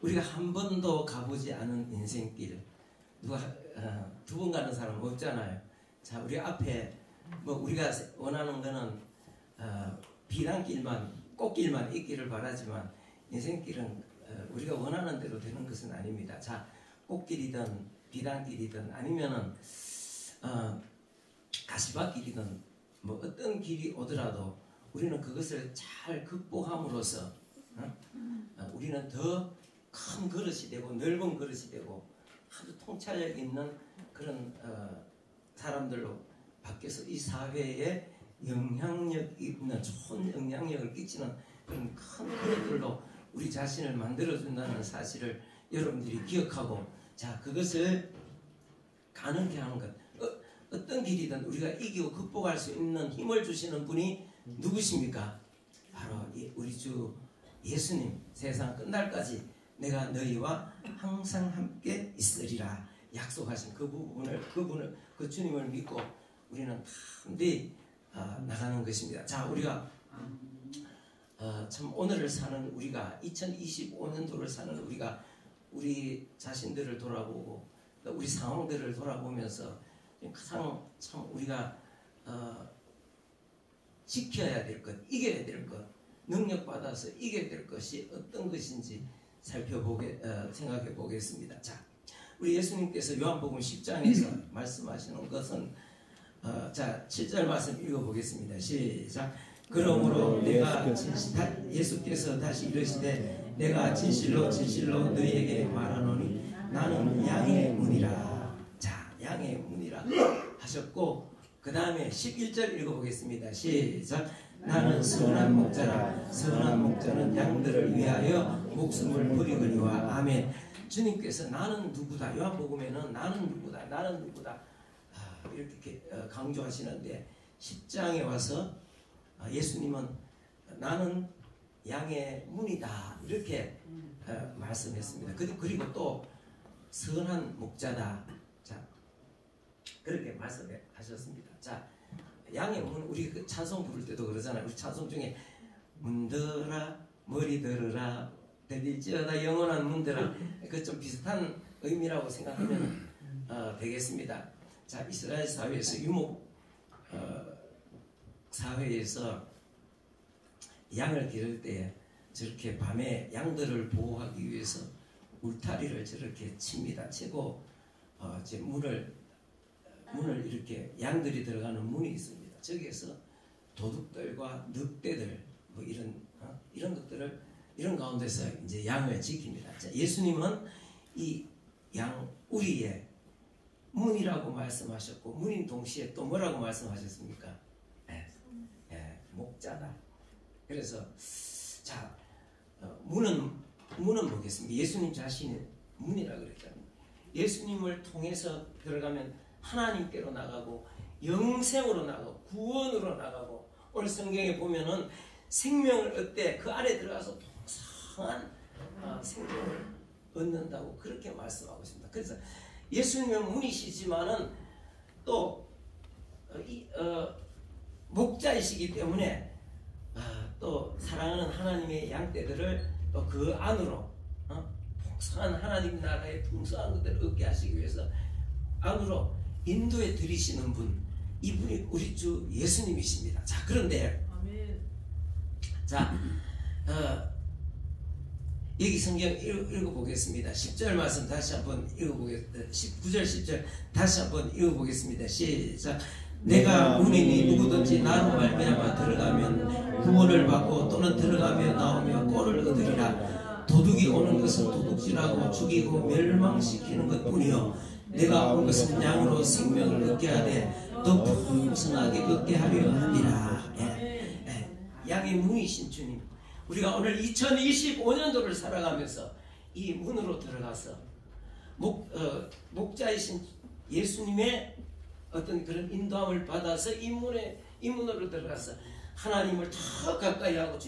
우리가 한 번도 가보지 않은 인생길, 누가 두 번 가는 사람 없잖아요. 자, 우리 앞에 뭐 우리가 원하는 거는 비단길만, 꽃길만 있기를 바라지만 인생길은 우리가 원하는 대로 되는 것은 아닙니다. 자, 꽃길이든 비단길이든 아니면은 가시밭길이든 뭐 어떤 길이 오더라도 우리는 그것을 잘 극복함으로써 우리는 더 큰 그릇이 되고 넓은 그릇이 되고 아주 통찰력 있는 그런 사람들로 바뀌어서 이 사회에 영향력 있는 좋은 영향력을 끼치는 그런 큰 그릇들로 우리 자신을 만들어준다는 사실을 여러분들이 기억하고, 자, 그것을 가능케 하는 것, 어떤 길이든 우리가 이기고 극복할 수 있는 힘을 주시는 분이 누구십니까? 바로 우리 주 예수님. 세상 끝날까지 내가 너희와 항상 함께 있으리라 약속하신 그 주님을 믿고 우리는 담대히 나가는 것입니다. 자, 우리가 참 오늘을 사는 우리가 2025년도를 사는 우리가 우리 자신들을 돌아보고 우리 상황들을 돌아보면서 가장 참 우리가 지켜야 될 것, 이겨야 될 것, 능력받아서 이겨야 될 것이 어떤 것인지 생각해 보겠습니다. 자, 우리 예수님께서 요한복음 10장에서 말씀하시는 것은 자, 7절 말씀 읽어보겠습니다. 시작. 그러므로 예수께서 다시 이르시되 내가 진실로 진실로 너희에게 말하노니 나는 양의 문이라. 자, 양의 문이라 하셨고, 그 다음에 11절 읽어보겠습니다. 시작. 나는 선한 목자라. 선한 목자는 양들을 위하여 목숨을 버리거니와. 아멘. 주님께서 나는 누구다, 요한복음에는 나는 누구다, 나는 누구다 이렇게 강조하시는데 10장에 와서 예수님은 나는 양의 문이다 이렇게 말씀했습니다. 그리고 또 선한 목자다, 자, 그렇게 말씀하셨습니다. 자, 양의 문, 우리 그 찬송 부를 때도 그러잖아요. 우리 찬송 중에 문들아 머리 들으라 들릴지어다 영원한 문들아, 그 좀 비슷한 의미라고 생각하면 되겠습니다. 자, 이스라엘 사회에서 유목 사회에서 양을 기를 때 저렇게 밤에 양들을 보호하기 위해서 울타리를 저렇게 칩니다. 치고 제 문을 이렇게 양들이 들어가는 문이 있습니다. 저기에서 도둑들과 늑대들 뭐 이런 것들을 이런 가운데서 이제 양을 지킵니다. 자, 예수님은 이 양 우리의 문이라고 말씀하셨고, 문인 동시에 또 뭐라고 말씀하셨습니까? 목자다. 그래서 자, 문은 뭐겠습니까? 예수님 자신이 문이라 그랬잖아요. 예수님을 통해서 들어가면 하나님께로 나가고 영생으로 나가고 구원으로 나가고, 오늘 성경에 보면은 생명을 얻되 그 안에 들어가서 풍성한 생명을 얻는다고 그렇게 말씀하고 있습니다. 그래서 예수님은 문이시지만은 또 목자이시기 때문에 또 사랑하는 하나님의 양떼들을 또 그 안으로 풍성한 하나님 나라의 풍성한 것들을 얻게 하시기 위해서 안으로 인도해 드리시는 분, 이분이 우리 주 예수님이십니다. 자, 그런데 자, 여기 성경 읽어보겠습니다. 10절 말씀 다시 한번 읽어보겠습니다. 9절 10절 다시 한번 읽어보겠습니다. 시작. 내가 문이니 누구든지 나로 말미암아 들어가면 구원을 받고 또는 들어가며 나오며 꼴을 얻으리라. 도둑이 오는 것은 도둑질하고 죽이고 멸망시키는 것뿐이요 내가 온 것은 양으로 생명을 얻게 하되 더 풍성하게 얻게 하려 함이라. 양의 문이신 주님, 우리가 오늘 2025년도를 살아가면서 이 문으로 들어가서 목자이신 예수님의 어떤 그런 인도함을 받아서 이 문으로 들어가서 하나님을 더 가까이 하고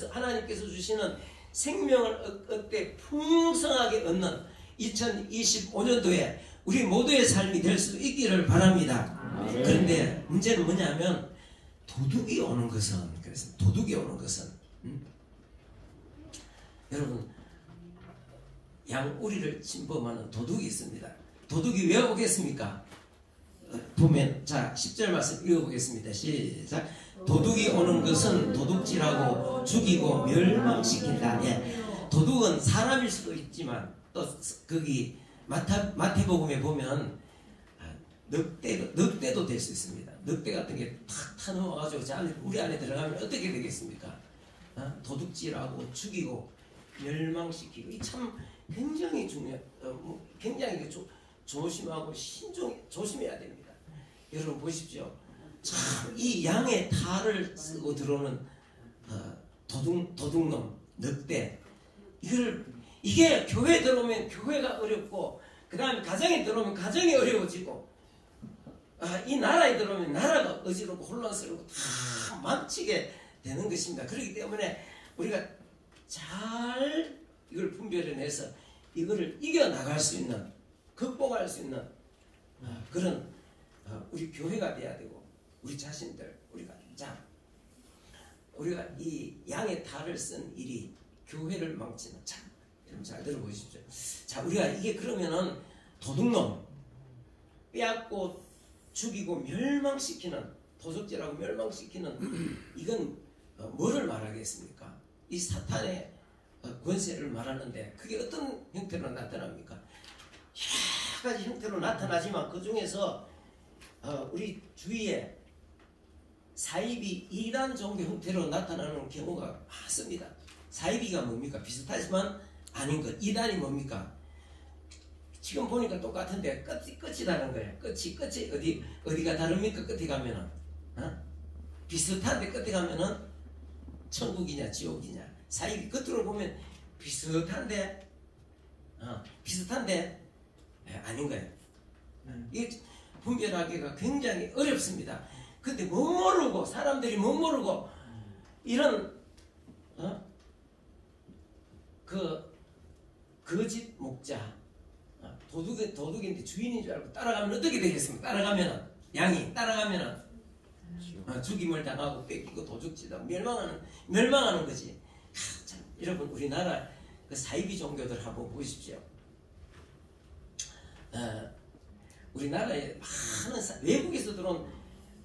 하나님께서 주시는 생명을 얻되 풍성하게 얻는 2025년도에 우리 모두의 삶이 될 수 있기를 바랍니다. 그런데 문제는 뭐냐면 도둑이 오는 것은, 여러분, 양우리를 침범하는 도둑이 있습니다. 도둑이 왜 오겠습니까? 보면 자 10절 말씀 읽어보겠습니다. 시작. 도둑이 오는 것은 도둑질하고 죽이고 멸망시킨다. 예. 도둑은 사람일 수도 있지만 또 거기 마태복음에 보면 늑대도 될 수 있습니다. 늑대 같은 게 탁 타넘어가지고 우리 안에 들어가면 어떻게 되겠습니까? 도둑질하고 죽이고 멸망시키고 이 참 굉장히 굉장히 조심하고 조심해야 됩니다. 여러분 보십시오. 참 이 양의 탈을 쓰고 들어오는 도둑놈, 늑대 이게 교회에 들어오면 교회가 어렵고 그 다음에 가정에 들어오면 가정이 어려워지고 이 나라에 들어오면 나라가 어지럽고 혼란스럽고 다 망치게 되는 것입니다. 그렇기 때문에 우리가 잘 이걸 분별해내서 이거를 이겨나갈 수 있는 극복할 수 있는 그런 우리 교회가 돼야 되고 우리 자신들 우리가 이 양의 탈을 쓴 일이 교회를 망치는 여러분 잘 들어보십시오. 자 우리가 이게 그러면은 도둑놈 빼앗고 죽이고 멸망시키는 도적질하고 멸망시키는 이건 뭐를 말하겠습니까? 이 사탄의 권세를 말하는데 그게 어떤 형태로 나타납니까? 여러 가지 형태로 나타나지만 그 중에서 우리 주위에 사이비 이단 종교 형태로 나타나는 경우가 많습니다. 사이비가 뭡니까? 비슷하지만 아닌 것. 이단이 뭡니까? 지금 보니까 똑같은데 끝이 다른 거예요. 끝이 어디가 다릅니까? 끝에 가면은 비슷한데 끝에 가면은 천국이냐 지옥이냐. 사이비 겉으로 보면 비슷한데 아닌 거예요. 이게 분별하기가 굉장히 어렵습니다. 근데 사람들이 못 모르고 이런 거짓 목자 도둑인데 주인인 줄 알고 따라가면 어떻게 되겠습니까? 양이 따라가면은 죽임을 당하고 뺏기고 도둑질하고 멸망하는 거지. 참, 여러분 우리나라 그 사이비 종교들 한번 보십시오. 우리나라에 많은 외국에서 들어온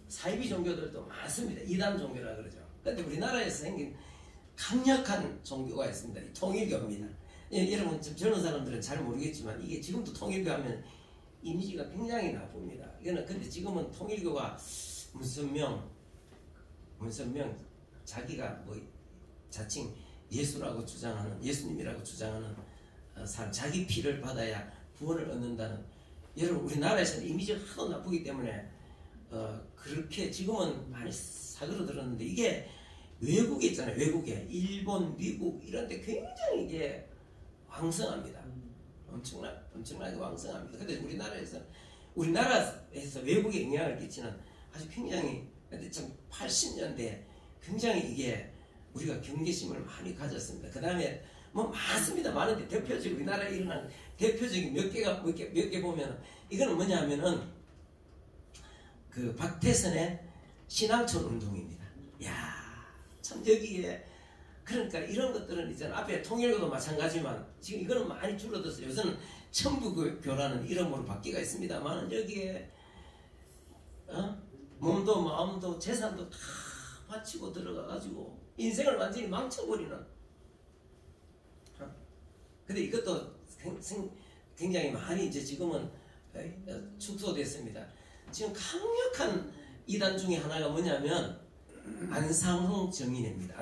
사이비 종교들도 많습니다. 이단 종교라 그러죠. 그런데 우리나라에서 생긴 강력한 종교가 있습니다. 통일교입니다. 여러분 젊은 사람들은 잘 모르겠지만 이게 지금도 통일교 하면 이미지가 굉장히 나쁩니다. 근데 지금은 통일교가 문선명 자기가 자칭 예수님이라고 주장하는 사람, 자기 피를 받아야 구원을 얻는다는, 여러분 우리나라에서는 이미지가 하도 나쁘기 때문에 그렇게 지금은 많이 사그러들었는데 이게 외국에 있잖아요. 외국에 일본, 미국 이런 데 굉장히 이게 왕성합니다. 엄청나게 왕성합니다. 근데 우리나라에서 외국에 영향을 끼치는 아주 굉장히, 근데 참 80년대 굉장히 이게 우리가 경계심을 많이 가졌습니다. 그 다음에 많습니다. 많은데 대표적으로 우리나라에 일어난 대표적인 몇 개 보면 이거는 뭐냐 하면은 그 박태선의 신앙촌 운동입니다. 참 여기에 그러니까 이런 것들은 이제 앞에 통일교도 마찬가지지만 지금 이거는 많이 줄어들었어요. 요새는 천부교라는 이름으로 바뀌가 있습니다만 여기에 몸도 마음도 재산도 다 바치고 들어가가지고 인생을 완전히 망쳐버리는. 근데 이것도 굉장히 많이 이제 지금은 축소됐습니다. 지금 강력한 이단 중에 하나가 뭐냐면 안상홍 정인회입니다.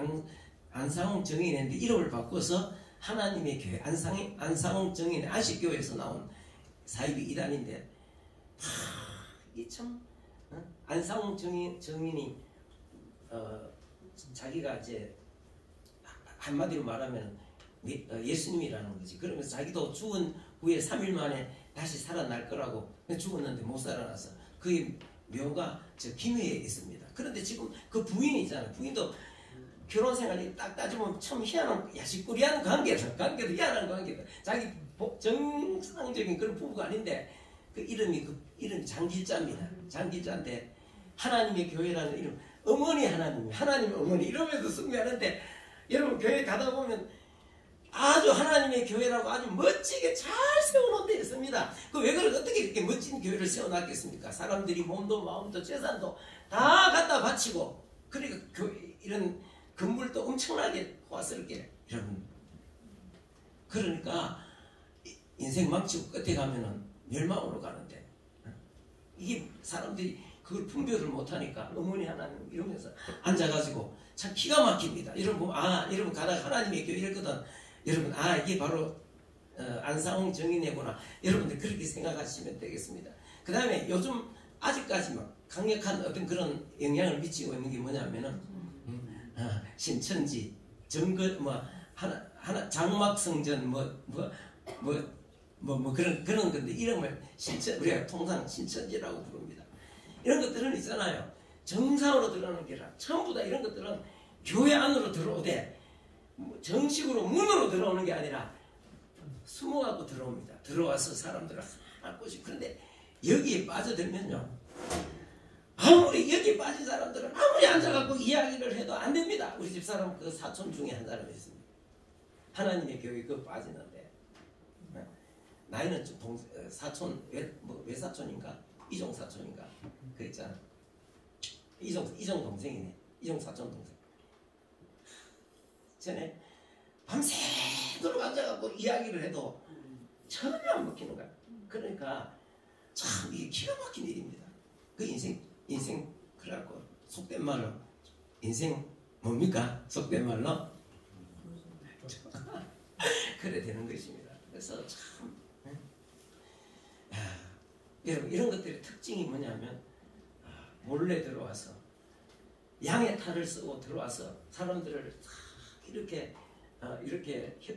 안상홍 정인회인데 이름을 바꿔서 하나님의 교회 안상홍 정인회 안식교회에서 나온 사이비 이단인데 이 참 안상홍 정인이 자기가 이제 한마디로 말하면 예수님이라는 거지. 그러면서 자기도 죽은 후에 3일 만에 다시 살아날 거라고 죽었는데 못 살아나서 그의 묘가 저 김해에 있습니다. 그런데 지금 그 부인이 있잖아요. 부인도 결혼 생활이 딱 따지면 참 희한한 야식꾸리한 관계도 희한한 관계다. 자기 정상적인 그런 부부가 아닌데 그 이름이 장길자입니다. 장길자인데 하나님의 교회라는 이름, 어머니 하나님의 어머니 이러면서 숭배하는데 여러분 교회 가다 보면 아주 하나님의 교회라고 아주 멋지게 잘 세워놓은 데 있습니다. 그 왜 그렇게 어떻게 이렇게 멋진 교회를 세워놨겠습니까? 사람들이 몸도 마음도 재산도 다 갖다 바치고, 그러니까 이런 건물도 엄청나게 호화스럽게, 여러분. 그러니까 인생 망치고 끝에 가면은 멸망으로 가는데, 이게 사람들이 그걸 분별을 못하니까 어머니 하나님 이러면서 앉아가지고 참 기가 막힙니다. 여러분 보면 여러분 가다가 하나님의 교회 이랬거든. 여러분 이게 바로 안상홍 정인회구나. 여러분들 그렇게 생각하시면 되겠습니다. 그 다음에 요즘 아직까지 막 강력한 어떤 그런 영향을 미치고 있는 게 뭐냐면은 신천지 정글 하나 장막성전 그런 건데 이름을 우리가 통상 신천지라고 부릅니다. 이런 것들은 있잖아요. 정상으로 들어오는 게 아니라 전부 다 이런 것들은 교회 안으로 들어오되 정식으로 문으로 들어오는 게 아니라 숨어갖고 들어옵니다. 들어와서 사람들을 할 것이. 그런데 여기에 빠져들면요, 아무리 여기에 빠진 사람들은 아무리 앉아갖고 이야기를 해도 안 됩니다. 우리 집사람 그 사촌 중에 한 사람이 있습니다. 하나님의 교회 그거 빠지는데 나이는 좀 사촌 외사촌인가 이종 사촌인가 그 있잖아. 이종 동생이네. 이종 사촌 동생. 전에 밤새도록 앉아갖고 이야기를 해도 전혀 안 먹히는 거야. 그러니까 참 이게 기가 막힌 일입니다. 그 인생 그래갖고 속된 말로 인생 뭡니까? 속된 말로 그래 되는 것입니다. 그래서 참 여러분 이런 것들의 특징이 뭐냐면 몰래 들어와서 양의 탈을 쓰고 들어와서 사람들을 이렇게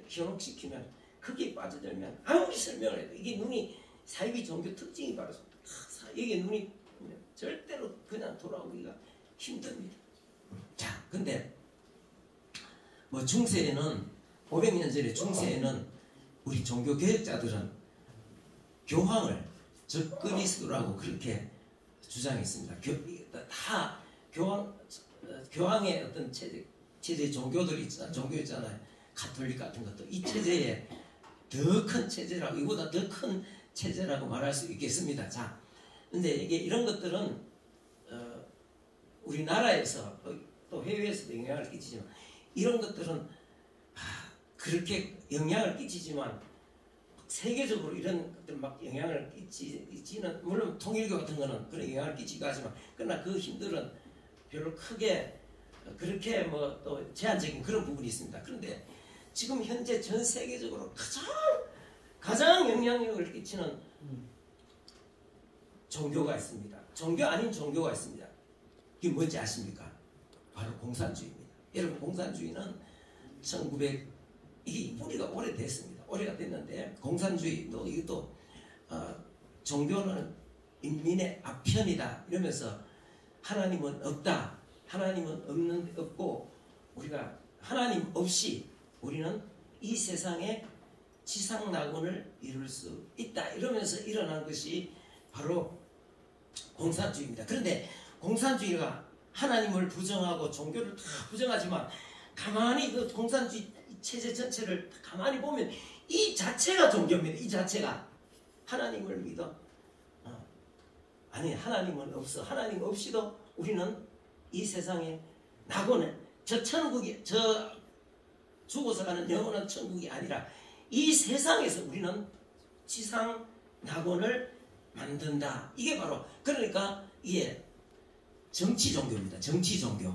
현혹시키면, 거기에 빠져들면 아무리 설명을 해도 이게 눈이 사이비 종교 특징이 바로 이게 눈이 절대로 그냥 돌아오기가 힘듭니다. 자, 근데 뭐 중세에는 500년 전에 중세에는 우리 종교 개혁자들은 교황을 적그리스도라고 그렇게 주장했습니다. 다 교황의 어떤 체제 종교들이 있잖아요. 종교 있잖아요. 가톨릭 같은 것도 이 체제에 더 큰 체제라고, 이보다 더 큰 체제라고 말할 수 있겠습니다. 자, 근데 이게 이런 것들은 우리나라에서 또 해외에서도 영향을 끼치지만, 이런 것들은 그렇게 영향을 끼치지만 세계적으로 이런 것들 막 영향을 끼치는, 물론 통일교 같은 거는 그런 영향을 끼치기도 하지만, 그러나 그 힘들은 별로 크게 그렇게 뭐 또 제한적인 그런 부분이 있습니다. 그런데 지금 현재 전 세계적으로 가장 영향력을 끼치는 종교가 있습니다. 종교 아닌 종교가 있습니다. 그게 뭔지 아십니까? 바로 공산주의입니다. 여러분, 공산주의는 이게 뿌리가 오래됐습니다. 오래가 됐는데, 공산주의도 이것도 종교는 인민의 아편이다 이러면서 하나님은 없다, 하나님은 없고 우리가 하나님 없이 우리는 이 세상에 지상낙원을 이룰 수 있다 이러면서 일어난 것이 바로 공산주의입니다. 그런데 공산주의가 하나님을 부정하고 종교를 다 부정하지만, 가만히 그 공산주의 체제 전체를 가만히 보면 이 자체가 종교입니다. 이 자체가 하나님을 믿어. 아니, 하나님은 없어. 하나님 없이도 우리는 이 세상에 낙원을, 저 천국이, 저 죽어서 가는 영원한 천국이 아니라 이 세상에서 우리는 지상 낙원을 만든다. 이게 바로, 그러니까 이게 정치 종교입니다. 정치 종교.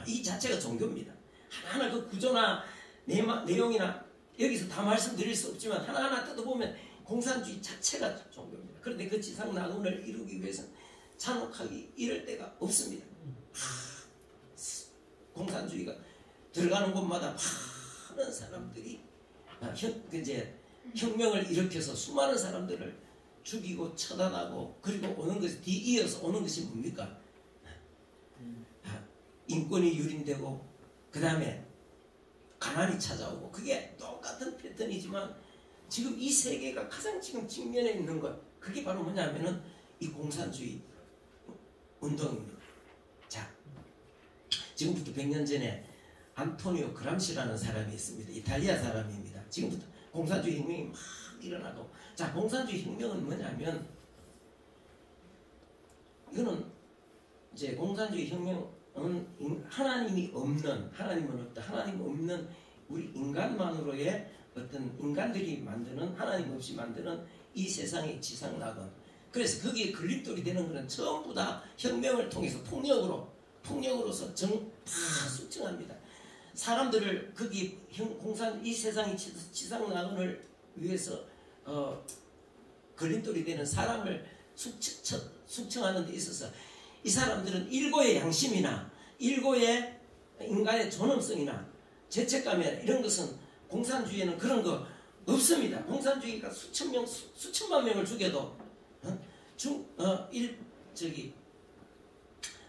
이 자체가 종교입니다. 하나하나 그 구조나 내용이나 여기서 다 말씀드릴 수 없지만 하나하나 뜯어보면 공산주의 자체가 종교입니다. 그런데 그 지상 낙원을 이루기 위해서는 잔혹하기 이럴 데가 없습니다. 공산주의가 들어가는 곳마다 많은 사람들이 혁명을 일으켜서 수많은 사람들을 죽이고 처단하고, 그리고 오는 것이 뒤이어서 오는 것이 뭡니까? 인권이 유린되고, 그 다음에 가난이 찾아오고, 그게 똑같은 패턴이지만 지금 이 세계가 가장 지금 직면해 있는 것, 그게 바로 뭐냐면은 이 공산주의 운동입니다. 자, 지금부터 100년 전에 안토니오 그람시라는 사람이 있습니다. 이탈리아 사람입니다. 지금부터 공산주의 혁명이 막 일어나고, 자, 공산주의 혁명은 뭐냐면, 이거는 이제 공산주의 혁명은 하나님이 없는, 하나님은 없다, 하나님 없는 우리 인간만으로의 어떤 인간들이 만드는, 하나님 없이 만드는 이 세상의 지상낙원. 그래서 거기에 걸림돌이 되는 것은 전부 다 혁명을 통해서 폭력으로서 다 숙청합니다. 사람들을 거기 이 세상의 지상낙원을 위해서 걸림돌이 되는 사람을 숙청하는 데 있어서 이 사람들은 일고의 양심이나 일고의 인간의 존엄성이나 죄책감이나 이런 것은 공산주의에는 그런 거 없습니다. 공산주의가 수천만 명을 죽여도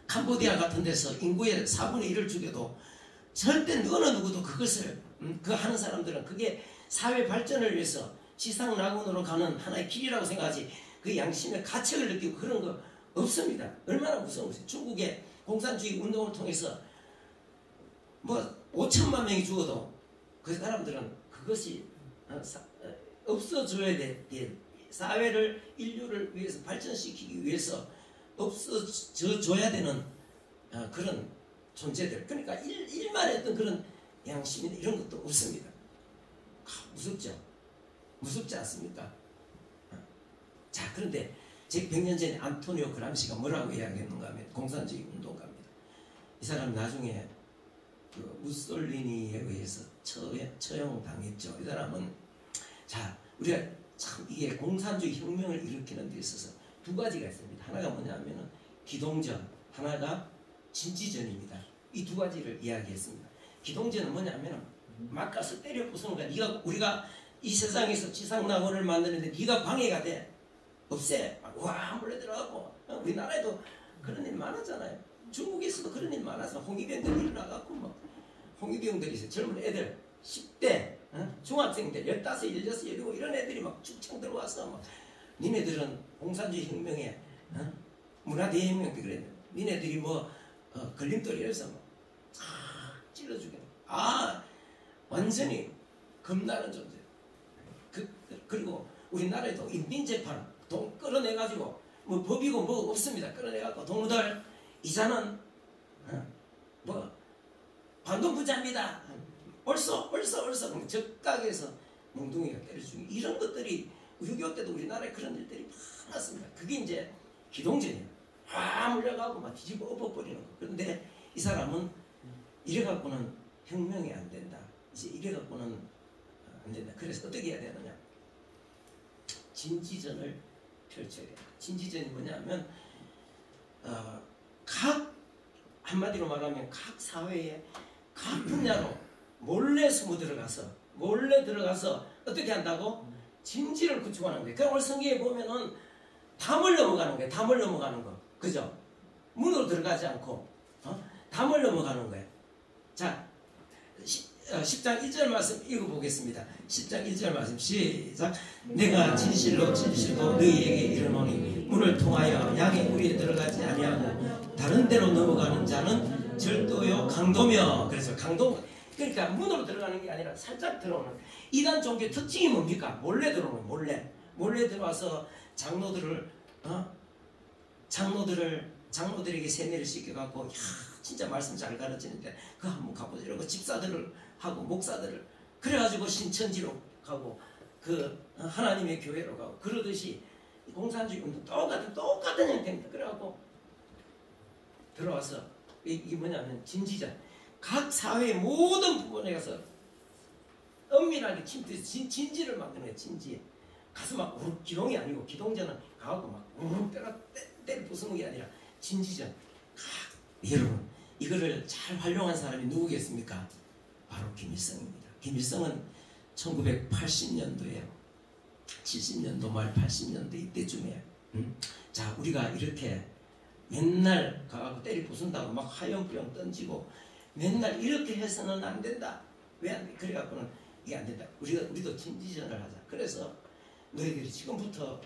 캄보디아 같은 데서 인구의 4분의 1을 죽여도 절대 어느 누구도 그것을 그 하는 사람들은 그게 사회 발전을 위해서 지상낙원으로 가는 하나의 길이라고 생각하지, 그 양심의 가책을 느끼고 그런 거 없습니다. 얼마나 무서운 것이에요. 중국의 공산주의 운동을 통해서 뭐 5천만 명이 죽어도 그 사람들은 그것이 없어져야 될 사회를, 인류를 위해서 발전시키기 위해서 없어져야 되는 그런 존재들. 그러니까 일만 했던 그런 양심이나 이런 것도 없습니다. 무섭죠? 무섭지 않습니까? 자, 그런데 제 100년 전에 안토니오 그람시가 뭐라고 이야기했는가 하면 공산주의 운동가입니다. 이 사람 나중에 그 무솔리니에 의해서 처형당했죠. 이 사람은, 자, 우리가 참 이게 공산주의 혁명을 일으키는 데 있어서 두 가지가 있습니다. 하나가 뭐냐면은 기동전, 하나가 진지전입니다. 이 두 가지를 이야기했습니다. 기동전은 뭐냐면은 막 가서 때려 부수는 거야. 우리가 이 세상에서 지상낙원을 만드는데 네가 방해가 돼. 없애. 와, 몰래 들어가고. 우리나라에도 그런 일 많았잖아요. 중국에서도 그런 일 많아서 홍위병들이 일어나갖고 뭐 홍위병들이 있어요. 젊은 애들 10대 중학생들 15, 16, 17 이런 애들이 막 축청 들어와서 막 니네들은 공산주의 혁명에 문화대혁명 때 그랬는데 니네들이 뭐 걸림돌이라서 막 찔러주게. 완전히 겁나는 존재. 그리고 우리나라에도 인민재판 돈 끌어내가지고 뭐 법이고 뭐 없습니다. 끌어내갖고 동무들 이자는 뭐 반동부자입니다. 얼쏘 적각에서 몽둥이가 때려주기, 이런 것들이 6.25 때도 우리나라에 그런 일들이 많았습니다. 그게 이제 기동전이에요. 물려가고 막 뒤집어 엎어버리는 거. 그런데 이 사람은 이래갖고는 혁명이 안 된다. 이제 이래갖고는 안 된다. 그래서 어떻게 해야 되느냐? 진지전을 펼쳐야 돼요. 진지전이 뭐냐면 한마디로 말하면 각 사회의 각 분야로 몰래 들어가서 어떻게 한다고? 진지를 구축하는 거예요. 그럼 오늘 성경에 보면은 담을 넘어가는 거예요. 담을 넘어가는 거. 그죠? 문으로 들어가지 않고 담을 넘어가는 거예요. 자, 10장 1절 말씀 읽어보겠습니다. 10장 1절 말씀 시작. 내가 진실로 너희에게 이르노니 문을 통하여 양의 무리에 들어가지 아니하고 다른 데로 넘어가는 자는 절도요 강도며. 그래서 강도, 그러니까 문으로 들어가는 게 아니라 살짝 들어오는. 이단 종교의 특징이 뭡니까? 몰래 들어오는. 몰래 들어와서 장로들에게 세뇌를 시켜갖고, 진짜 말씀 잘 가르치는데 그거 한번 가보자 이러고 집사들을 하고 목사들을, 그래가지고 신천지로 가고 그 하나님의 교회로 가고, 그러듯이 공산주의 운동 똑같은 형태입니다. 그래갖고 들어와서 이게 뭐냐면 진지전, 각 사회의 모든 부분에 가서 엄밀하게 침투해서 진지를 만드는 거예요. 진지. 가서 막 우르, 기동이 아니고, 기동전은 가고 막 우르 때려 부수는 게 아니라 진지전. 여러분, 이거를 잘 활용한 사람이 누구겠습니까? 바로 김일성입니다. 김일성은 1980년도에 70년도 말 80년도 이때쯤에 자, 우리가 이렇게 맨날 가고 때리 부순다고 막 화염병 던지고 맨날 이렇게 해서는 안 된다. 왜 안 돼? 그래갖고는 이게 안 된다. 우리도 진지전을 하자. 그래서 너희들이 지금부터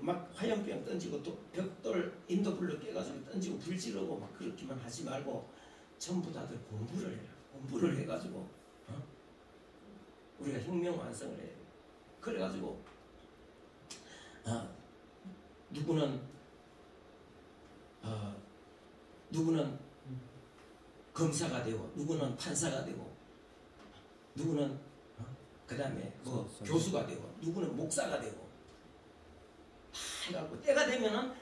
막 화염병 던지고 또 벽돌 인도불로 깨가지고 던지고 불 지르고 막 그렇게만 하지 말고 전부 다들 공부를 해라. 공부를 해가지고 우리가 혁명 완성을 해야 돼. 그래가지고 누구는 검사가 되고 누구는 판사가 되고 누구는 그 다음에 뭐 교수가 되고 누구는 목사가 되고 다 해갖고 때가 되면은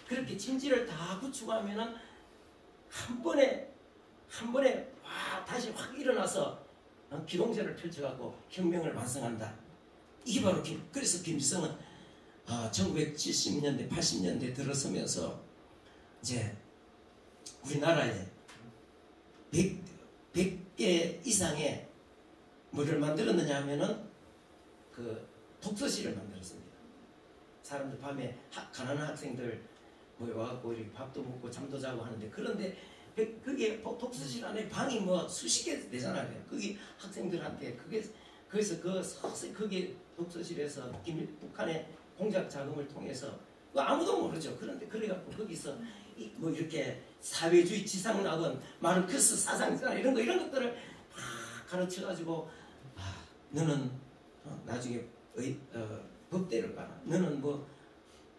그렇게 진지를 다 구축하면은 한 번에 와 다시 확 일어나서 기동전을 펼쳐갖고 혁명을 완성한다. 이게 바로 그래서 김일성은 1970년대 80년대 들어서면서 이제 우리나라에 100개 이상의 뭐를 만들었느냐 하면은 그 독서실을 만들었습니다. 사람들 밤에 가난한 학생들 모여와갖고 이렇게 밥도 먹고 잠도 자고 하는데, 그런데 그게 독서실 안에 방이 뭐 수십 개 되잖아요. 그게 학생들한테 그래서 그게 독서실에서 북한의 공작 자금을 통해서 아무도 모르죠. 그런데 그래갖고 거기서 뭐 이렇게 사회주의 지상낙원, 마르크스 사상이나 이런 것들을 막 가르쳐가지고 너는 나중에 법대를 가라. 너는 뭐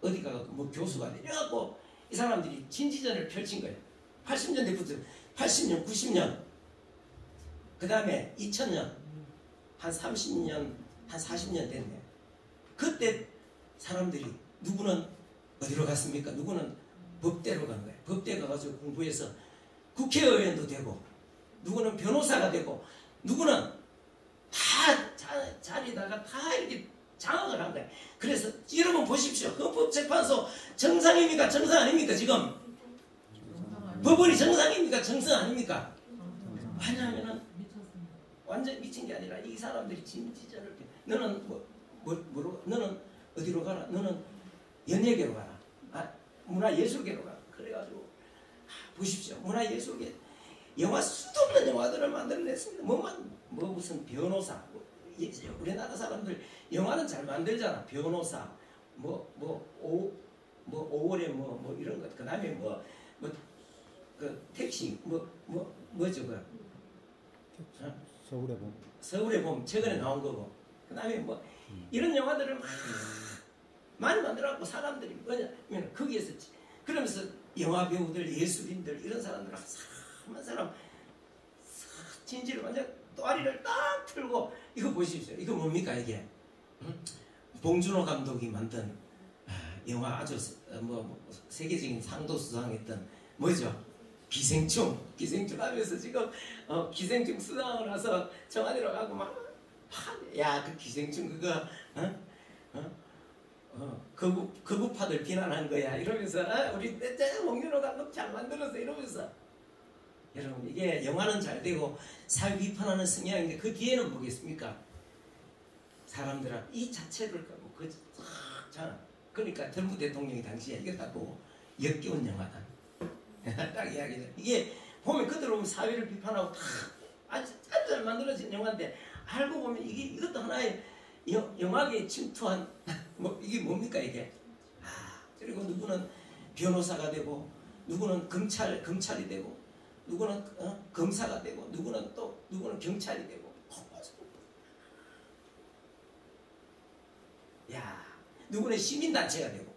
어디 가서 뭐 교수가 돼. 이래갖고 이 사람들이 진지전을 펼친 거예요. 80년대부터 80년, 90년, 그 다음에 2000년, 한 30년, 한 40년 됐네요. 그때 사람들이 누구는 어디로 갔습니까? 누구는 법대로 간 거예요. 법대 가가지고 공부해서 국회의원도 되고, 누구는 변호사가 되고, 누구는 다 자리다가 다 이렇게 장악을 한 거예요. 그래서 여러분 보십시오. 헌법재판소 정상입니까? 정상 아닙니까? 지금 법원이 정상입니까? 정상 아닙니까? 왜냐하면은 완전 미친 게 아니라 이 사람들이 진지전을 너는 너는 어디로 가라? 너는 연예계로 가라. 문화예술계로 가라. 그래가지고 보십시오. 문화예술계 영화 수도 없는 영화들을 만들어냈습니다. 뭐 무슨 변호사, 우리나라 사람들 영화는 잘 만들잖아. 변호사, 5월에 뭐 이런 것, 그 다음에 그 택시, 뭐죠, 서울의 봄 최근에 나온 거고, 그 다음에 뭐 이런 영화들을 막 많이 만들어갖고 사람들이 뭐냐면 거기에서 그러면서 영화 배우들, 예술인들 이런 사람들 한 사람 진지를 완전 또아리를 딱 틀고, 이거 보십시오. 이거 뭡니까 이게? 봉준호 감독이 만든 영화 아주 세계적인 상도 수상했던 뭐죠? 기생충 하면서 지금 기생충 수상을 해서 청와대로 가고 그 기생충 그거 거구파들 비난한 거야 이러면서 우리 봉준호 감독 잘 만들었어 이러면서. 여러분 이게 영화는 잘 되고 사회 비판하는 성향인데 그 뒤에는 뭐겠습니까? 사람들은 이 자체를 그러니까 트럼프 대통령이 당시에 이거 딱 보고 역겨운 영화다 딱 이야기죠. 이게 보면 그대로 보면 사회를 비판하고 아주 잘 만들어진 영화인데 알고 보면 이것도 하나의 영화계에 침투한 이게 뭡니까 이게? 그리고 누구는 변호사가 되고, 누구는 검찰이 되고, 누구는 검사가 되고, 누구는 경찰이 되고, 누구는 시민단체가 되고.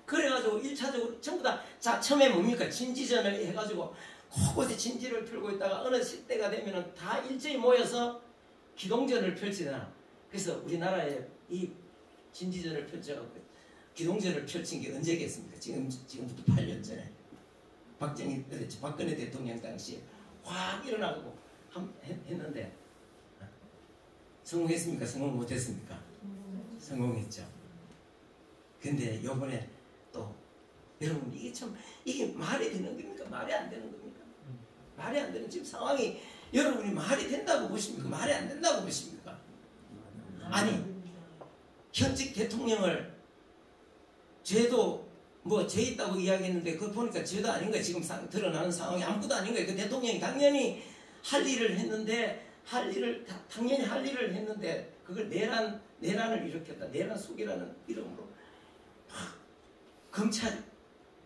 그래가지고 1차적으로 전부 다 처음에 뭡니까? 진지전을 해가지고 곳곳에 진지를 펴고 있다가 어느 시대가 되면은 다 일제히 모여서 기동전을 펼치잖아. 그래서 우리나라에 이 진지전을 펼쳐갖고 기동전을 펼친 게 언제겠습니까? 지금부터 8년 전에 박근혜 대통령 당시에 확 일어나고 했는데 성공했습니까? 성공 못했습니까? 성공했죠. 근데 요번에 또 여러분 이게 말이 되는 겁니까? 말이 안 되는 겁니까? 말이 안 되는 지금 상황이 여러분이 말이 된다고 보십니까? 말이 안 된다고 보십니까? 아니 현직 대통령을 죄도 죄 있다고 이야기했는데 그거 보니까 죄도 아닌 거예요. 지금 드러나는 상황이 아무것도 아닌 거예요. 그 대통령이 당연히 할 일을 했는데 당연히 할 일을 했는데 그걸 내란을 일으켰다. 내란 속이라는 이름으로 검찰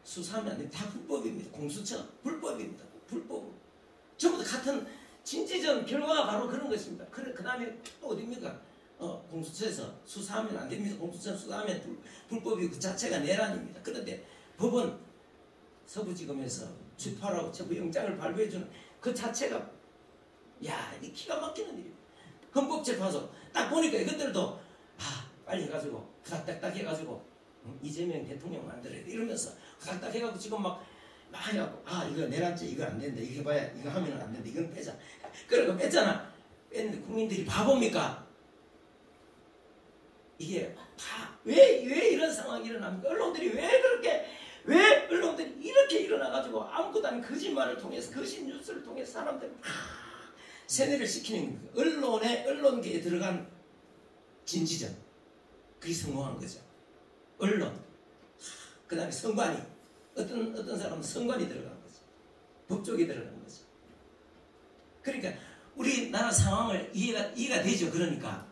수사하면 안 돼. 다 불법입니다. 공수처 불법입니다. 불법. 전부 다 같은 진지전 결과가 바로 그런 것입니다. 그 다음에 또 어딥니까? 공수처에서 수사하면 안 됩니다. 공수처 수사하면 불법이 그 자체가 내란입니다. 그런데 법원 서부지검에서 주파라고 체포영장을 발부해주는 그 자체가 야, 이 기가 막히는 일입니다. 헌법재판소 딱 보니까 이것들도 빨리 해가지고 후닥닥닥 해가지고 이재명 대통령 만들어야 돼 이러면서 후닥닥 해가지고 지금 막 해갖고 이거 내란죄 이거 안 된다 이거 해봐야 이거 하면 안 된다 이건 빼자 그러고 뺐잖아. 뺐는데 국민들이 바보입니까? 이게 다 왜 이런 상황이 일어납니까? 언론들이 왜 언론들이 이렇게 일어나가지고 아무것도 아닌 거짓말을 통해서 거짓 뉴스를 통해서 사람들 세뇌를 시키는 거예요. 언론계에 들어간 진지전 그게 성공한 거죠. 언론 그 다음에 선관위 어떤 사람은 선관위 들어간 거죠. 법조계 들어간 거죠. 그러니까 우리나라 상황을 이해가 되죠. 그러니까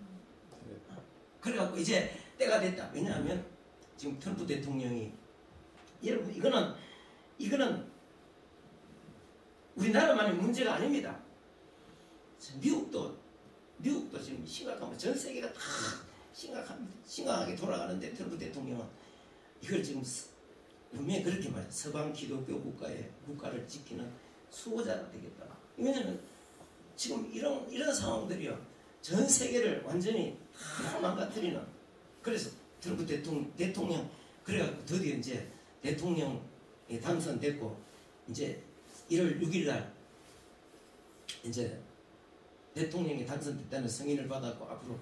그래갖고 이제 때가 됐다. 왜냐하면 지금 트럼프 대통령이 여러분 이거는 우리나라만의 문제가 아닙니다. 미국도 지금 심각합니다. 전 세계가 다 심각하게 돌아가는데 트럼프 대통령은 이걸 지금 분명히 그렇게 말해요. 서방 기독교 국가를 지키는 수호자가 되겠다. 왜냐하면 지금 이런 상황들이요 전 세계를 완전히 다 망가뜨리는. 그래서 트럼프 대통령 그래갖고 드디어 이제 대통령이 당선됐고 이제 1월 6일 날 이제 대통령이 당선됐다는 승인을 받았고 앞으로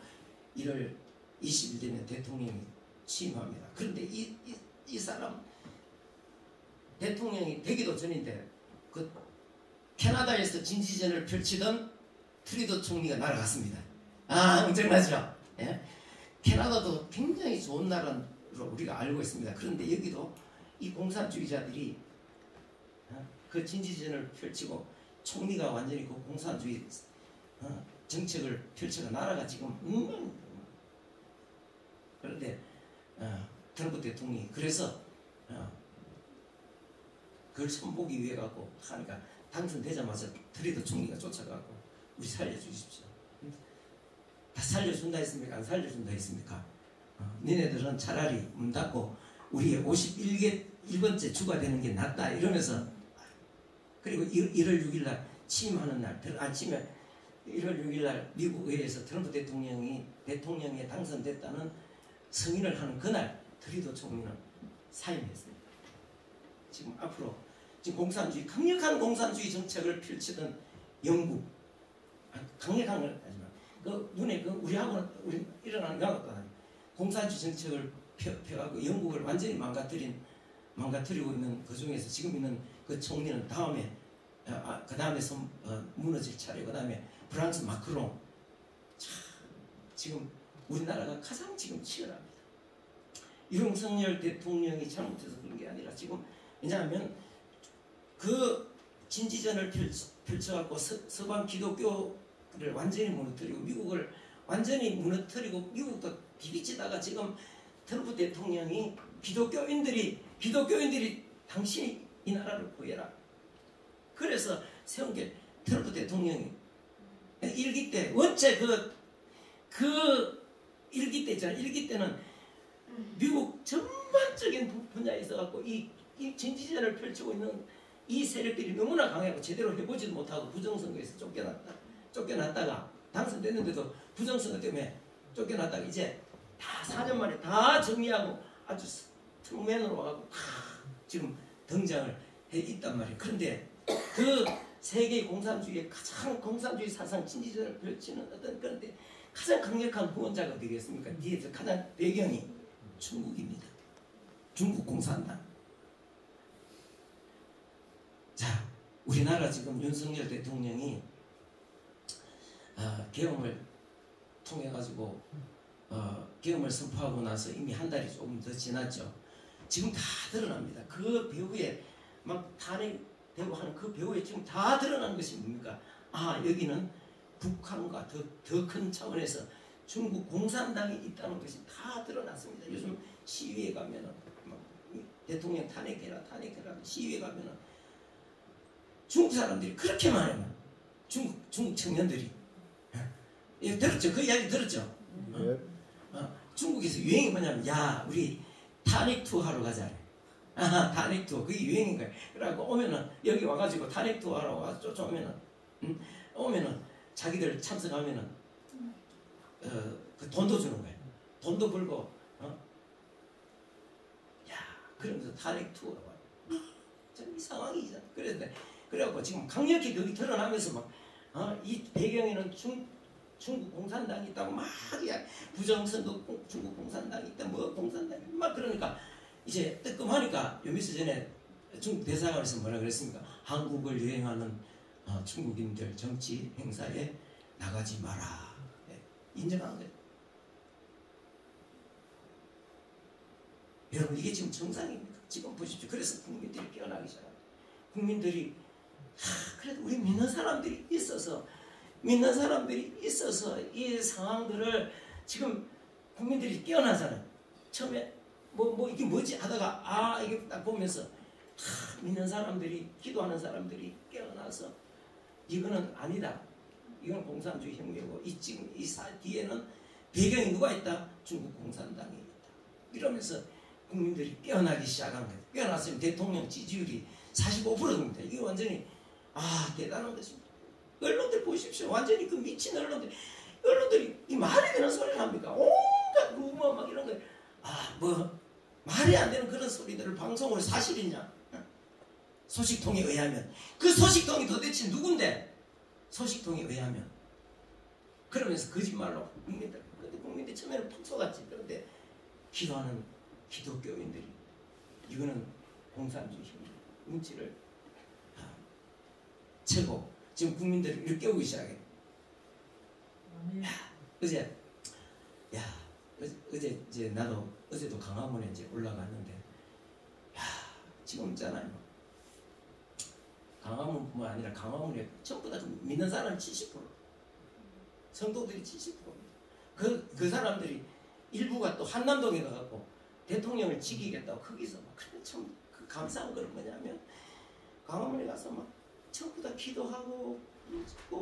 1월 20일 되면 대통령이 취임합니다. 그런데 이 사람 대통령이 되기도 전인데 그 캐나다에서 진지전을 펼치던 트루도 총리가 날아갔습니다. 엄청나죠? 예? 캐나다도 굉장히 좋은 나라로 우리가 알고 있습니다. 그런데 여기도 이 공산주의자들이 그 진지전을 펼치고 총리가 완전히 그 공산주의 정책을 펼쳐가 나라가 지금 그런데 트럼프 대통령이 그래서 그걸 손보기 위해 갖고 하니까 당선되자마자 트루도 총리가 쫓아가고 우리 살려주십시오. 다 살려준다 했습니까? 안 살려준다 했습니까? 니네들은 차라리 문 닫고 우리의 51번째 주가 되는 게 낫다 이러면서 그리고 1월 6일 날 취임하는 날 아침에 1월 6일 날 미국 의회에서 트럼프 대통령이 당선됐다는 승인을 하는 그날 트루도 총리는 사임했습니다. 지금 앞으로 지금 강력한 공산주의 정책을 펼치던 영국 강력한 걸 하지만 그 눈에 우리 일어나는 거하고 공산주의 정책을 펴가고 영국을 완전히 망가뜨리고 있는 그 중에서 지금 있는 그 총리는 다음에 그 다음에 무너질 차례. 그 다음에 프랑스 마크롱. 지금 우리나라가 가장 지금 치열합니다. 윤석열 대통령이 잘못해서 그런 게 아니라 지금 왜냐하면 그 진지전을 펼쳐갖고 서방 기독교를 완전히 무너뜨리고 미국을 완전히 무너뜨리고 미국도 비비치다가 지금 트럼프 대통령이 기독교인들이 당신이 이 나라를 구해라. 그래서 세운 게 트럼프 대통령이 일기 때 원체 그 일기 때 있잖아요. 일기 때는 미국 전반적인 분야에 있어갖고 이 진지전을 펼치고 있는 이 세력들이 너무나 강하고 제대로 해보지도 못하고 부정선거에서 쫓겨났다가 당선됐는데도 부정선거 때문에 쫓겨났다가 이제 다 4년 만에 다 정리하고 아주 트루맨으로 와갖고 지금 등장을 해 있단 말이에요. 그런데 그 세계 공산주의의 가장 공산주의 사상 진지전을 펼치는 그런데 가장 강력한 후원자가 되겠습니까? 뒤에서 가장 배경이 중국입니다. 중국 공산당. 자, 우리나라 지금 윤석열 대통령이 계엄을 통해 가지고 계엄을 선포하고 나서 이미 한 달이 조금 더 지났죠. 지금 다 드러납니다. 그 배후에 막 탄핵되고 하는 그 배후에 지금 다 드러난 것이 뭡니까? 여기는 북한과 더 큰 차원에서 중국 공산당이 있다는 것이 다 드러났습니다. 요즘 시위에 가면은 대통령 탄핵해라 시위에 가면은 중국 사람들이 그렇게 많아요. 중국 청년들이. 예, 들었죠? 그 이야기 들었죠? 중국에서 유행이 뭐냐면, 야, 우리 탄핵 투어 하러 가자. 탄핵 투어. 그게 유행인 거야. 그래갖고 오면은, 여기 와가지고 탄핵 투어 하러 와서 쫓아오면은, 오면은, 자기들 참석하면은, 그 돈도 주는 거야. 돈도 벌고, 야, 그러면서 탄핵 투어로 와. 참 이 상황이잖아. 그래갖고 지금 강력히 거기 드러나면서 막, 이 배경에는 중국 공산당이 있다고 막 부정선거 중국 공산당이 있다 뭐 공산당이 막 그러니까 이제 뜨끔하니까 요 며칠 전에 중국 대사관에서 뭐라 그랬습니까? 한국을 여행하는 중국인들 정치 행사에 나가지 마라. 네, 인정한 거예요. 여러분 이게 지금 정상입니까? 지금 보십시오. 그래서 국민들이 깨어나기 시작합니다. 국민들이 그래도 우리 믿는 사람들이 있어서 이 상황들을 지금 국민들이 깨어나잖아요. 처음에 뭐 이게 뭐지 하다가 이게 딱 보면서 믿는 사람들이 기도하는 사람들이 깨어나서 이거는 아니다. 이건 공산주의 혁명이고 지금 뒤에는 배경이 누가 있다? 중국 공산당이 있다. 이러면서 국민들이 깨어나기 시작한 거예요. 깨어났으면 대통령 지지율이 45%입니다. 이게 완전히 대단한 것입니다. 언론들 보십시오. 완전히 그 미친 언론들이 이 말이 되는 소리를 합니까? 온갖 루머 막 이런 거 뭐 말이 안 되는 그런 소리들을 방송으로 사실이냐? 소식통에 의하면 그 소식통이 도대체 누군데? 소식통에 의하면 그러면서 거짓말로 국민들 처음에는 푹 속았지. 그런데 기도하는 기독교인들이 이거는 공산주의 문치를 채고 지금 국민들을 일깨우기 시작해. 어제 이제 나도 어제도 강화문에 이제 올라갔는데, 지금 있잖아요. 강화문뿐만 아니라 강화문에 전부 다 믿는 사람 70%, 성도들이 70%. 그 사람들이 일부가 또 한남동에 가갖고 대통령을 지키겠다고 거기서 막 참 그 감사한 걸 뭐냐면 강화문에 가서 막 전부 다 기도하고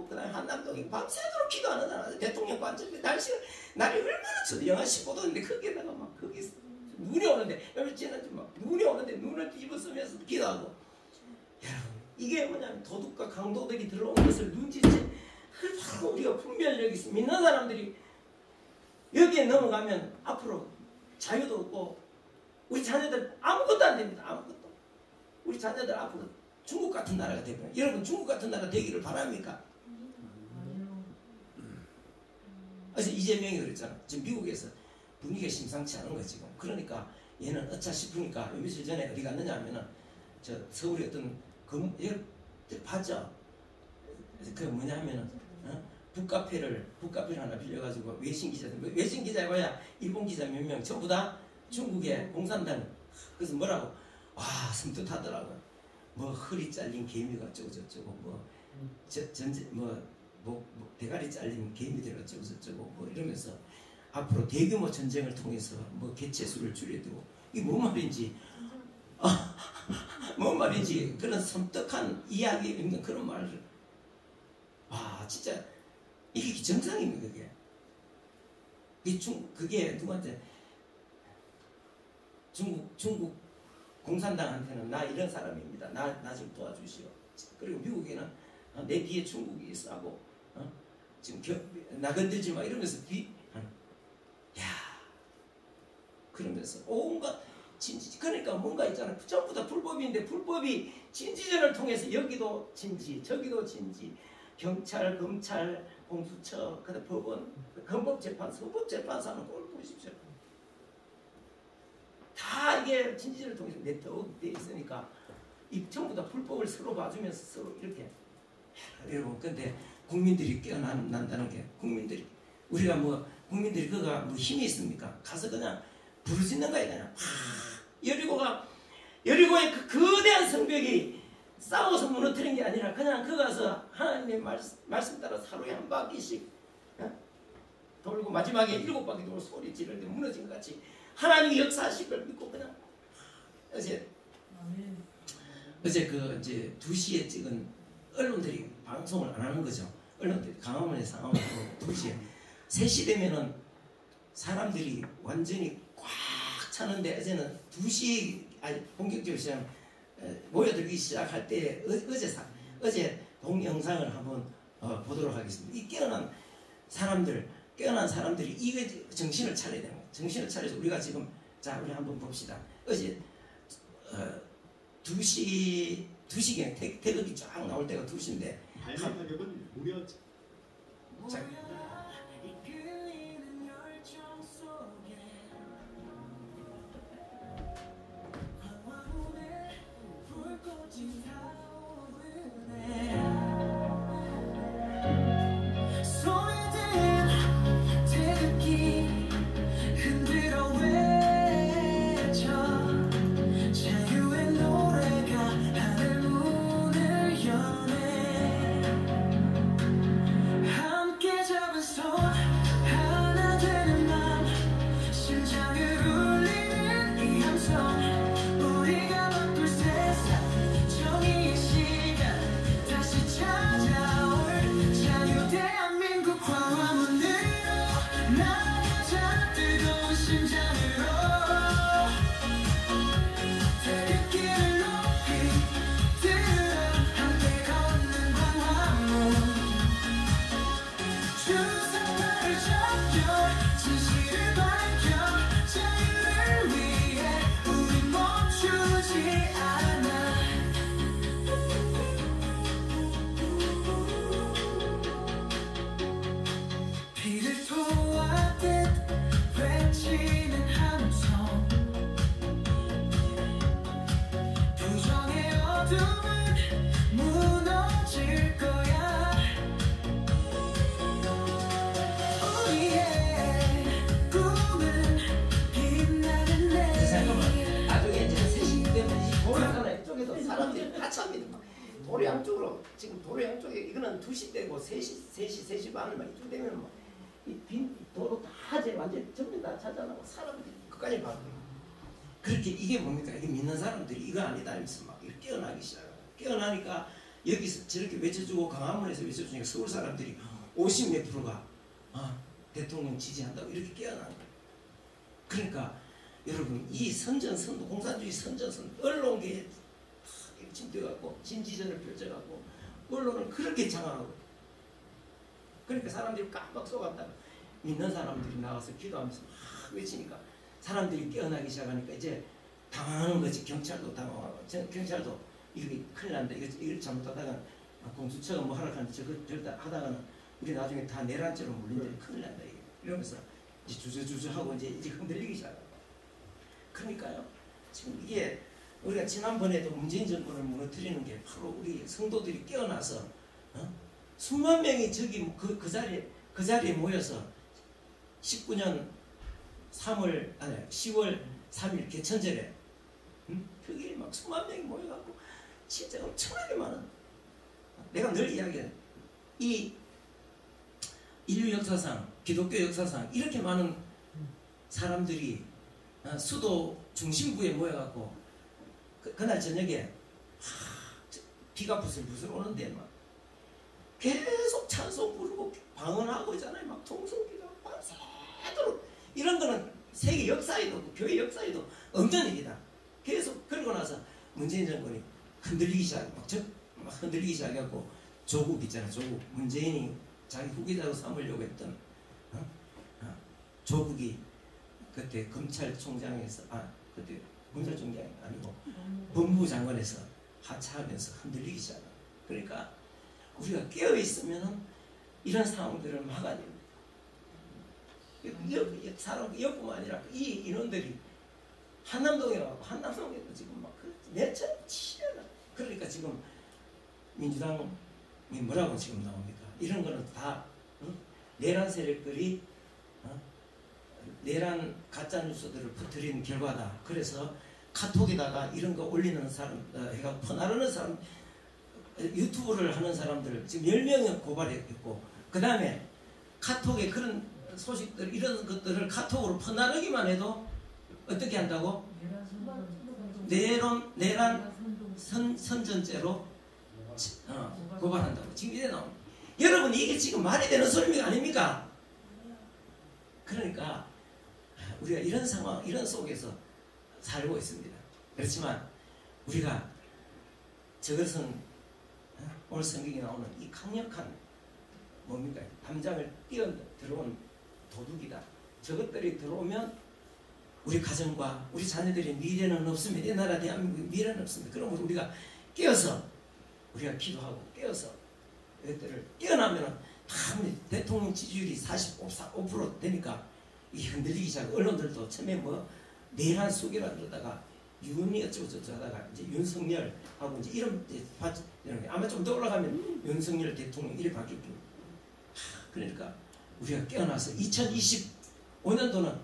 그다음에 한남동에 밤새도록 기도하는 대통령 관절에 날이 얼마나 춥다. 영하 15도인데 거기에다가 막 거기서 눈이 오는데 눈이 오는데 눈을 뒤집어쓰면서 기도하고. 여러분 이게 뭐냐면 도둑과 강도들이 들어오는 것을 눈치채 바로 우리가 분별력이 있어. 믿는 사람들이 여기에 넘어가면 앞으로 자유도 없고 우리 자녀들 아무것도 안 됩니다. 아무것도. 우리 자녀들 앞으로 중국 같은 나라가 되면 여러분 중국 같은 나라 되기를 바랍니까? 그래서 이재명이 그랬잖아. 지금 미국에서 분위기가 심상치 않은 거지 지금. 그러니까 얘는 어차 싶으니까 며칠 전에 어디 갔느냐 하면은 저 서울에 어떤 봤죠? 그 뭐냐 하면은 북카페를 하나 빌려가지고 외신 기자 봐야 일본 기자 몇 명 전부 다 중국의 공산당. 그래서 뭐라고 섬뜩하더라고. 뭐 허리 잘린 개미가 어쩌고 저쩌고 뭐 대가리 잘린 개미들 어쩌고 저쩌고 뭐 이러면서 앞으로 대규모 전쟁을 통해서 뭐 개체수를 줄여두고 이게 뭔 말인지 뭔 말인지 그런 섬뜩한 이야기 있는 그런 말을 진짜 이게 정상입니까 그게? 그게 누구한테 중국 공산당한테는 나 이런 사람입니다. 나 좀 도와주시오. 그리고 미국에는 내 뒤에 중국이 있어하고 지금 나 건들지 마 이러면서 그러면서 온갖 진지. 그러니까 뭔가 있잖아. 전부 다 불법인데 불법이 진지전을 통해서 여기도 진지 저기도 진지. 경찰, 검찰, 공수처, 그다음 법원, 헌법재판소, 헌법재판소 하는 걸 보십시오. 다 이게 진지전을 통해서 네트워크되어 있으니까 이 전부 다 불법을 서로 봐주면서 서로 이렇게. 여러분 근데 국민들이 깨어난다는 게 우리가 국민들이 그가 뭐 힘이 있습니까? 가서 그냥 부르짖는 거야 그냥. 여리고의 그 거대한 성벽이 싸워서 무너뜨린 게 아니라 그냥 그 가서 하나님의 말씀 따라 하루에 한 바퀴씩 돌고 마지막에 7바퀴 돌고 소리 지를 때 무너진 것 같이 하나님이 역사하실 걸 믿고 그냥. 어제 그 이제 2시에 찍은 언론들이 방송을 안 하는 거죠. 언론들이 광화문에 상황을 2시에 3시 되면은 사람들이 완전히 꽉 차는데 어제는 2시 본격적으로 시작 모여들기 시작할 때 어제 동영상을 한번 보도록 하겠습니다. 이 깨어난 사람들이 이거 정신을 차려야 되는 거예요. 정신을 차려서 우리가 지금 자 우리 한번 봅시다. 어제 2시경 태극이 쫙 나올 때가 2시인데 발매 가격은 무려 자, 도로 양쪽으로 지금 도로 양쪽에 이거는 2시 되고 3시 반을 막 이쯤 되면 막 이 빈 도로 다 이제 완전 전부 다 차잖아. 사람들이 끝까지 봐도 그렇게 이게 뭡니까? 이게 믿는 사람들이 이거 아니다 하면서 막 이렇게 깨어나기 시작해요. 깨어나니까 여기서 저렇게 외쳐주고 강화문에서 외쳐주니까 서울 사람들이 50몇 프로가 대통령 지지한다고 이렇게 깨어나는 거예요. 그러니까 여러분 이 선전선도 공산주의 선전선도 언론계에 침투해갖고 진지전을 펼쳐갖고 언론을 그렇게 장악하고 그러니까 사람들이 깜빡 속았다가 믿는 사람들이 나와서 기도하면서 막 외치니까 사람들이 깨어나기 시작하니까 이제 당황하는 거지. 경찰도 당황하고 경찰도 이렇게 큰일 난다. 이걸 잘못하다가 공수처가 뭐 하라 하는데 저거 하다가는 우리 나중에 다 내란죄로 물린데 큰일 난다. 이러면서 이제 주저주저하고 이제 흔들리기 시작하고 그러니까요. 지금 이게 우리가 지난번에도 문재인 정권을 무너뜨리는 게 바로 우리 성도들이 깨어나서 수만 명이 저기 그 자리에 모여서 10월 3일 개천절에 거기에 막 수만 명이 모여갖고 진짜 엄청나게 많은 내가 늘 이야기해 이 인류 역사상 기독교 역사상 이렇게 많은 사람들이 수도 중심부에 모여갖고 그날 저녁에 비가 부슬부슬 오는데 막 계속 찬송 부르고 방언하고 있잖아요. 막 통성기도 밤새도록 이런 거는 세계 역사에도 교회 역사에도 없는 일이다. 계속 그러고 나서 문재인 정권이 흔들리기 시작해갖고 조국 있잖아. 조국 문재인이 자기 후계자로 삼으려고 했던 조국이 그때 검찰총장에서 그때 검찰총장이 아니고 법무부 장관에서 하차하면서 흔들리기 시작합니다. 그러니까 우리가 깨어있으면 이런 상황들을 막아야 됩니다. 사람 여뿐만 아니라 이 인원들이 한남동에 와서 한남동에도 지금 막 매천 치열하. 그러니까 지금 민주당이 뭐라고 지금 나옵니까? 이런 거는 다 내란 세력들이 내란 가짜뉴스들을 퍼뜨리는 결과다. 그래서 카톡에다가 이런 거 올리는 사람, 해가 퍼나르는 사람, 유튜브를 하는 사람들 지금 10명이 고발했고, 그 다음에 카톡에 그런 소식들, 이런 것들을 카톡으로 퍼나르기만 해도 어떻게 한다고? 내란 선전죄로 고발한다고 지금 이래 나옵니다. 여러분 이게 지금 말이 되는 소리가 아닙니까? 그러니까 우리가 이런 상황, 이런 속에서 살고 있습니다. 그렇지만 우리가 저것은 오늘 성경에 나오는 이 강력한 뭡니까? 담장을 뛰어 들어온 도둑이다. 저것들이 들어오면 우리 가정과 우리 자녀들의 미래는 없습니다. 이 나라 대한민국의 미래는 없습니다. 그럼 우리가 깨어서 우리가 기도하고 깨어서 이것들을 깨어나면 다 대통령 지지율이 45% 되니까 이 흔들리기 시작하고 언론들도 처음에 뭐 내란 속이라 그러다가 윤이 어쩌고저쩌고 하다가 이제 윤석열하고 이제 이름 아마 좀 더 올라가면 윤석열 대통령 이래 바뀔 겁니다. 그러니까 우리가 깨어나서 2025년도는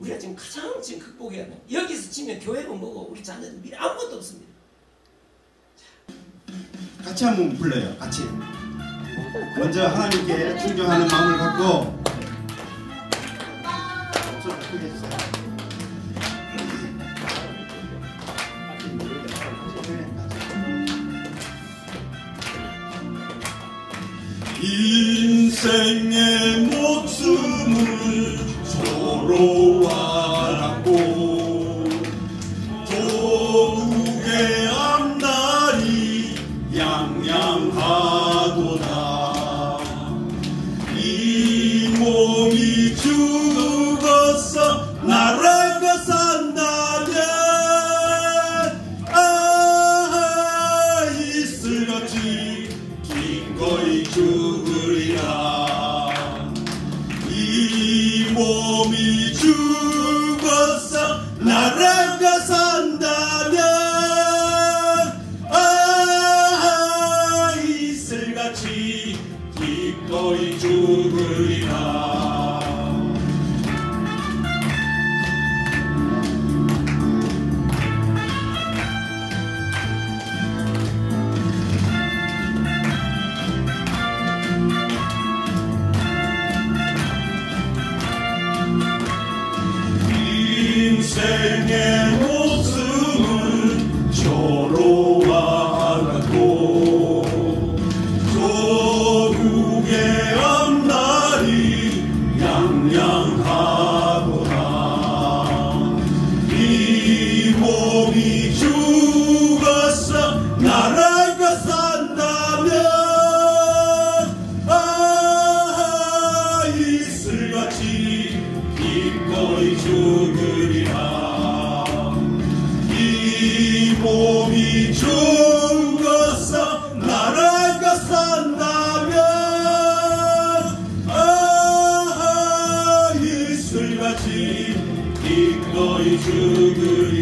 우리가 지금 가장 지금 극복해야 돼요. 여기서 치면 교회고 뭐고 우리 자녀들 미래 아무것도 없습니다. 같이 한번 불러요. 같이. 먼저 하나님께 충정하는 마음을 갖고 목소리 크게 해주세요. 인생의 목숨을 서로 알았고 도국의 앞날이 양양하도다. 이 몸이 죽어서 나라가 산다면 이슬같이 기꺼이 죽으리라. 이 몸이 죽어서 나라가 산다면 이슬같이 기꺼이 죽으리라. 인생의 목숨을 저로 알았고 조국의 앞날이 양양하도다. 이 몸이 죽어서 나라가 산다면 이슬같이 기꺼이 죽으리라. 이 몸이 죽어서 나라가 산다면 이슬같이 기꺼이 죽으리라.